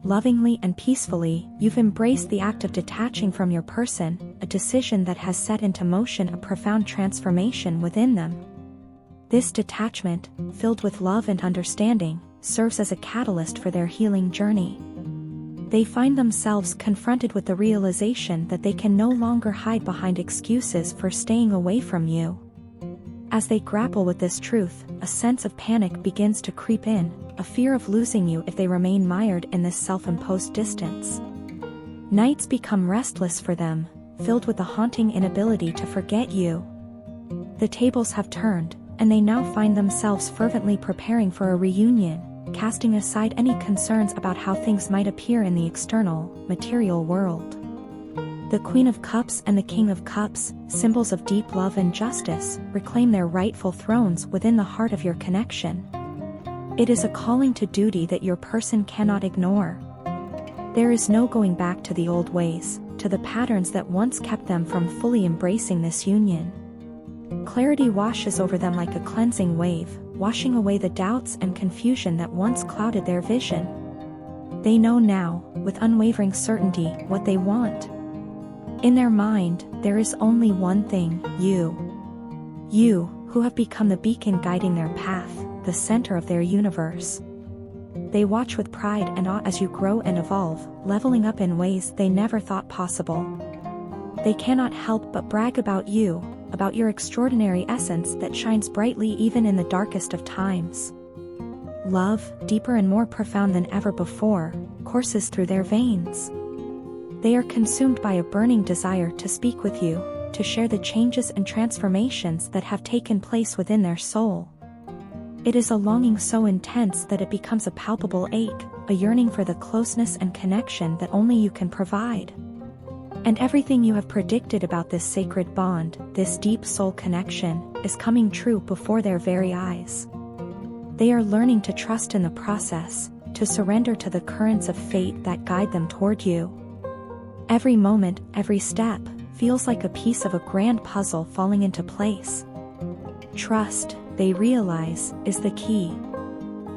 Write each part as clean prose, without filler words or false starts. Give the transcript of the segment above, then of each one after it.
lovingly and peacefully, you've embraced the act of detaching from your person, a decision that has set into motion a profound transformation within them. This detachment, filled with love and understanding, serves as a catalyst for their healing journey. They find themselves confronted with the realization that they can no longer hide behind excuses for staying away from you. As they grapple with this truth, a sense of panic begins to creep in, a fear of losing you if they remain mired in this self-imposed distance. Nights become restless for them, filled with a haunting inability to forget you. The tables have turned, and they now find themselves fervently preparing for a reunion, casting aside any concerns about how things might appear in the external, material world. The Queen of Cups and the King of Cups, symbols of deep love and justice, reclaim their rightful thrones within the heart of your connection. It is a calling to duty that your person cannot ignore. There is no going back to the old ways, to the patterns that once kept them from fully embracing this union. Clarity washes over them like a cleansing wave, washing away the doubts and confusion that once clouded their vision. They know now, with unwavering certainty, what they want. In their mind, there is only one thing, you. You, who have become the beacon guiding their path, the center of their universe. They watch with pride and awe as you grow and evolve, leveling up in ways they never thought possible. They cannot help but brag about you, about your extraordinary essence that shines brightly even in the darkest of times. Love, deeper and more profound than ever before, courses through their veins. They are consumed by a burning desire to speak with you, to share the changes and transformations that have taken place within their soul. It is a longing so intense that it becomes a palpable ache, a yearning for the closeness and connection that only you can provide. And everything you have predicted about this sacred bond, this deep soul connection, is coming true before their very eyes. They are learning to trust in the process, to surrender to the currents of fate that guide them toward you. Every moment, every step, feels like a piece of a grand puzzle falling into place. Trust, they realize, is the key.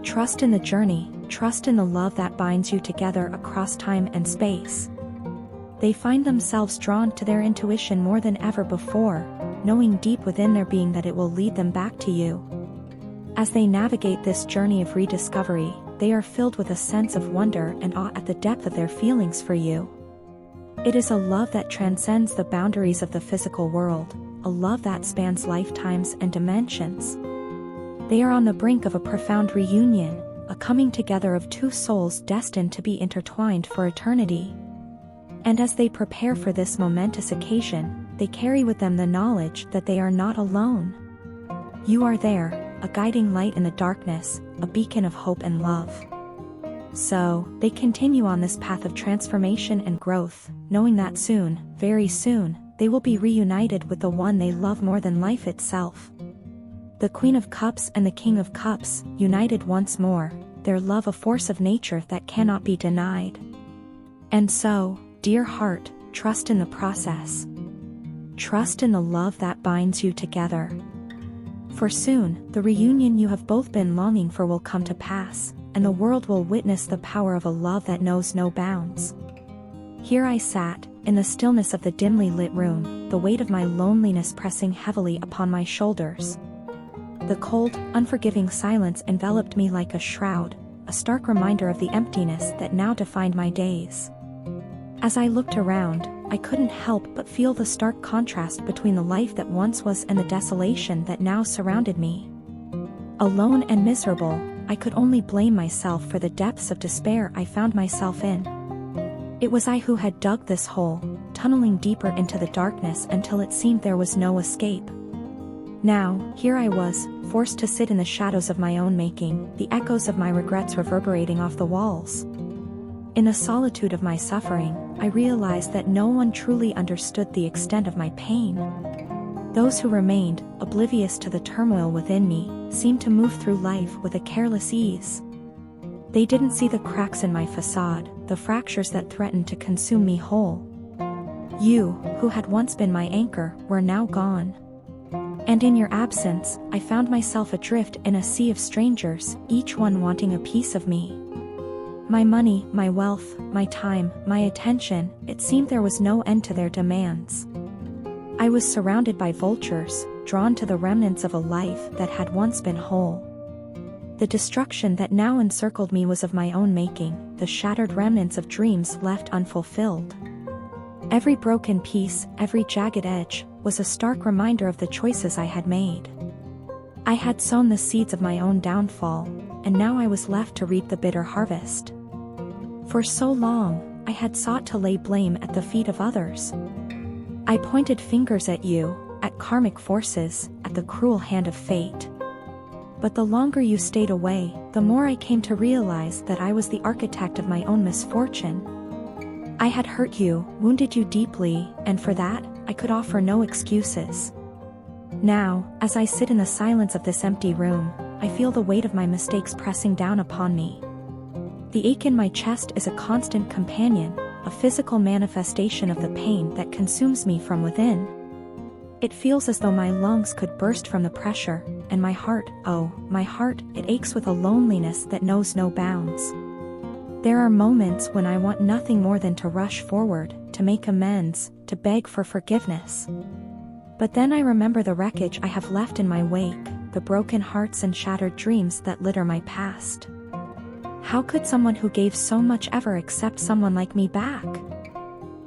Trust in the journey, trust in the love that binds you together across time and space. They find themselves drawn to their intuition more than ever before, knowing deep within their being that it will lead them back to you. As they navigate this journey of rediscovery, they are filled with a sense of wonder and awe at the depth of their feelings for you. It is a love that transcends the boundaries of the physical world, a love that spans lifetimes and dimensions. They are on the brink of a profound reunion, a coming together of two souls destined to be intertwined for eternity. And as they prepare for this momentous occasion, they carry with them the knowledge that they are not alone. You are there, a guiding light in the darkness, a beacon of hope and love. So, they continue on this path of transformation and growth, knowing that soon, very soon, they will be reunited with the one they love more than life itself. The Queen of Cups and the King of Cups, united once more, their love a force of nature that cannot be denied. And so, dear heart, trust in the process. Trust in the love that binds you together. For soon, the reunion you have both been longing for will come to pass, and the world will witness the power of a love that knows no bounds. Here I sat, in the stillness of the dimly lit room, the weight of my loneliness pressing heavily upon my shoulders. The cold, unforgiving silence enveloped me like a shroud, a stark reminder of the emptiness that now defined my days. As I looked around, I couldn't help but feel the stark contrast between the life that once was and the desolation that now surrounded me. Alone and miserable, I could only blame myself for the depths of despair I found myself in. It was I who had dug this hole, tunneling deeper into the darkness until it seemed there was no escape. Now, here I was, forced to sit in the shadows of my own making, the echoes of my regrets reverberating off the walls. In the solitude of my suffering, I realized that no one truly understood the extent of my pain. Those who remained, oblivious to the turmoil within me, seemed to move through life with a careless ease. They didn't see the cracks in my facade, the fractures that threatened to consume me whole. You, who had once been my anchor, were now gone. And in your absence, I found myself adrift in a sea of strangers, each one wanting a piece of me. My money, my wealth, my time, my attention, it seemed there was no end to their demands. I was surrounded by vultures, drawn to the remnants of a life that had once been whole. The destruction that now encircled me was of my own making, the shattered remnants of dreams left unfulfilled. Every broken piece, every jagged edge, was a stark reminder of the choices I had made. I had sown the seeds of my own downfall, and now I was left to reap the bitter harvest. For so long, I had sought to lay blame at the feet of others. I pointed fingers at you, at karmic forces, at the cruel hand of fate. But the longer you stayed away, the more I came to realize that I was the architect of my own misfortune. I had hurt you, wounded you deeply, and for that, I could offer no excuses. Now, as I sit in the silence of this empty room, I feel the weight of my mistakes pressing down upon me. The ache in my chest is a constant companion, a physical manifestation of the pain that consumes me from within. It feels as though my lungs could burst from the pressure, and my heart, oh, my heart, it aches with a loneliness that knows no bounds. There are moments when I want nothing more than to rush forward, to make amends, to beg for forgiveness. But then I remember the wreckage I have left in my wake, the broken hearts and shattered dreams that litter my past. How could someone who gave so much ever accept someone like me back?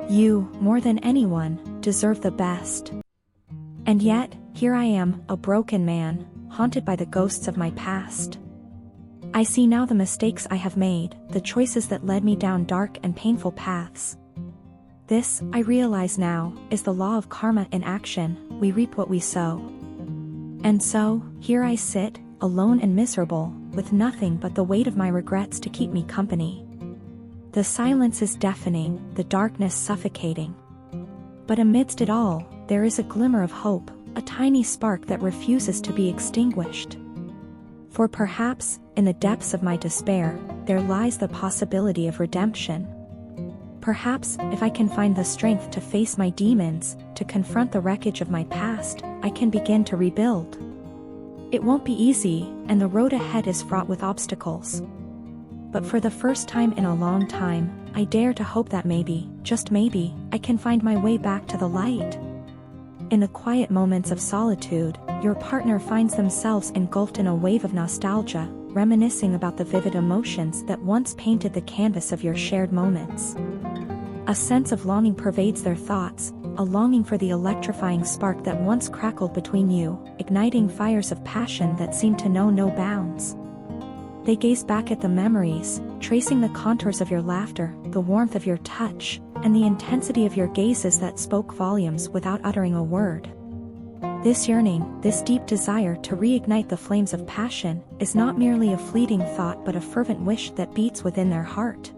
You, more than anyone, deserve the best. And yet, here I am, a broken man, haunted by the ghosts of my past. I see now the mistakes I have made, the choices that led me down dark and painful paths. This, I realize now, is the law of karma in action. We reap what we sow. And so, here I sit, alone and miserable, with nothing but the weight of my regrets to keep me company. The silence is deafening, the darkness suffocating. But amidst it all, there is a glimmer of hope, a tiny spark that refuses to be extinguished. For perhaps, in the depths of my despair, there lies the possibility of redemption. Perhaps, if I can find the strength to face my demons, to confront the wreckage of my past, I can begin to rebuild. It won't be easy, and the road ahead is fraught with obstacles. But for the first time in a long time, I dare to hope that maybe, just maybe, I can find my way back to the light. In the quiet moments of solitude, your partner finds themselves engulfed in a wave of nostalgia, reminiscing about the vivid emotions that once painted the canvas of your shared moments. A sense of longing pervades their thoughts, a longing for the electrifying spark that once crackled between you, igniting fires of passion that seem to know no bounds. They gaze back at the memories, tracing the contours of your laughter, the warmth of your touch, and the intensity of your gazes that spoke volumes without uttering a word. This yearning, this deep desire to reignite the flames of passion, is not merely a fleeting thought but a fervent wish that beats within their heart.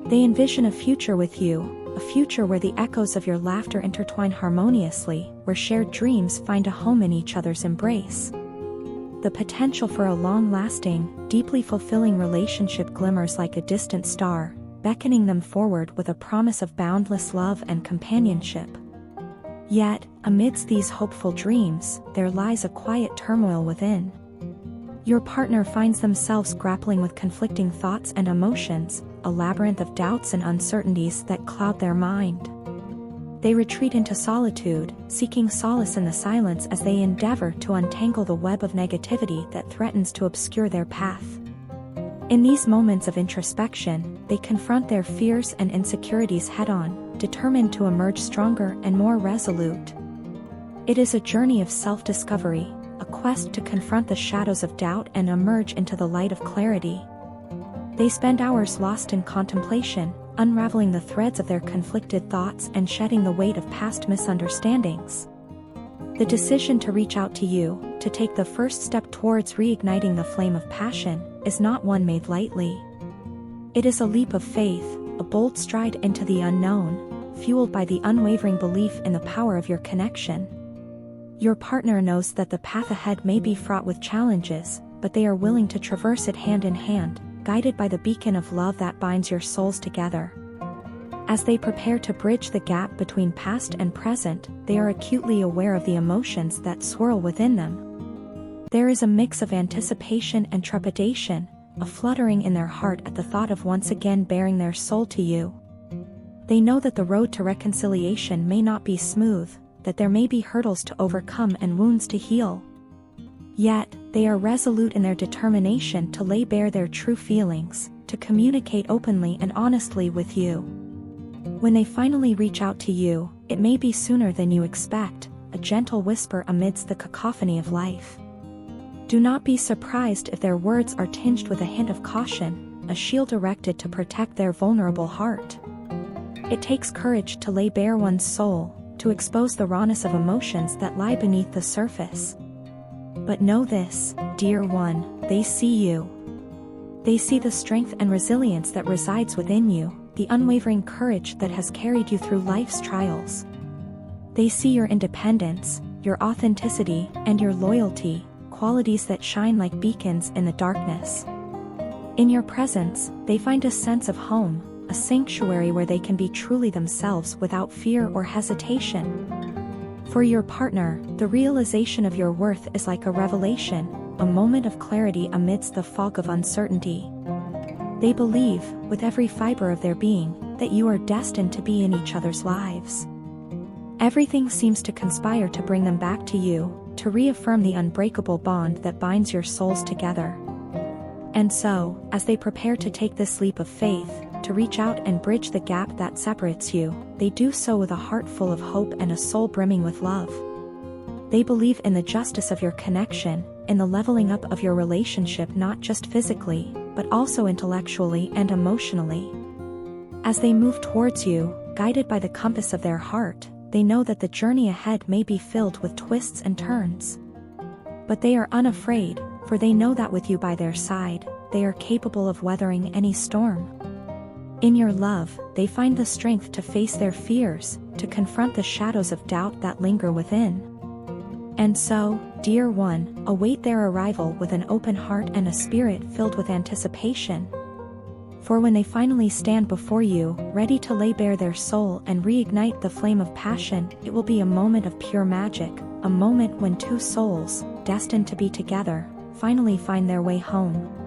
They envision a future with you, a future where the echoes of your laughter intertwine harmoniously, where shared dreams find a home in each other's embrace. The potential for a long-lasting, deeply fulfilling relationship glimmers like a distant star, beckoning them forward with a promise of boundless love and companionship. Yet, amidst these hopeful dreams, there lies a quiet turmoil within. Your partner finds themselves grappling with conflicting thoughts and emotions, a labyrinth of doubts and uncertainties that cloud their mind. They retreat into solitude, seeking solace in the silence as they endeavor to untangle the web of negativity that threatens to obscure their path. In these moments of introspection, they confront their fears and insecurities head-on, determined to emerge stronger and more resolute. It is a journey of self-discovery, a quest to confront the shadows of doubt and emerge into the light of clarity. They spend hours lost in contemplation, unraveling the threads of their conflicted thoughts and shedding the weight of past misunderstandings. The decision to reach out to you, to take the first step towards reigniting the flame of passion, is not one made lightly. It is a leap of faith, a bold stride into the unknown, fueled by the unwavering belief in the power of your connection. Your partner knows that the path ahead may be fraught with challenges, but they are willing to traverse it hand in hand, guided by the beacon of love that binds your souls together. As they prepare to bridge the gap between past and present, they are acutely aware of the emotions that swirl within them. There is a mix of anticipation and trepidation, a fluttering in their heart at the thought of once again baring their soul to you. They know that the road to reconciliation may not be smooth, that there may be hurdles to overcome and wounds to heal. Yet, they are resolute in their determination to lay bare their true feelings, to communicate openly and honestly with you. When they finally reach out to you, it may be sooner than you expect, a gentle whisper amidst the cacophony of life. Do not be surprised if their words are tinged with a hint of caution, a shield erected to protect their vulnerable heart. It takes courage to lay bare one's soul, to expose the rawness of emotions that lie beneath the surface. But know this, dear one, they see you. They see the strength and resilience that resides within you, the unwavering courage that has carried you through life's trials. They see your independence, your authenticity, and your loyalty, qualities that shine like beacons in the darkness. In your presence, they find a sense of home, a sanctuary where they can be truly themselves without fear or hesitation. For your partner, the realization of your worth is like a revelation, a moment of clarity amidst the fog of uncertainty. They believe, with every fiber of their being, that you are destined to be in each other's lives. Everything seems to conspire to bring them back to you, to reaffirm the unbreakable bond that binds your souls together. And so, as they prepare to take this leap of faith, to reach out and bridge the gap that separates you, they do so with a heart full of hope and a soul brimming with love. They believe in the justice of your connection, in the leveling up of your relationship not just physically, but also intellectually and emotionally. As they move towards you, guided by the compass of their heart, they know that the journey ahead may be filled with twists and turns. But they are unafraid, for they know that with you by their side, they are capable of weathering any storm. In your love, they find the strength to face their fears, to confront the shadows of doubt that linger within. And so, dear one, await their arrival with an open heart and a spirit filled with anticipation. For when they finally stand before you, ready to lay bare their soul and reignite the flame of passion, it will be a moment of pure magic, a moment when two souls, destined to be together, finally find their way home.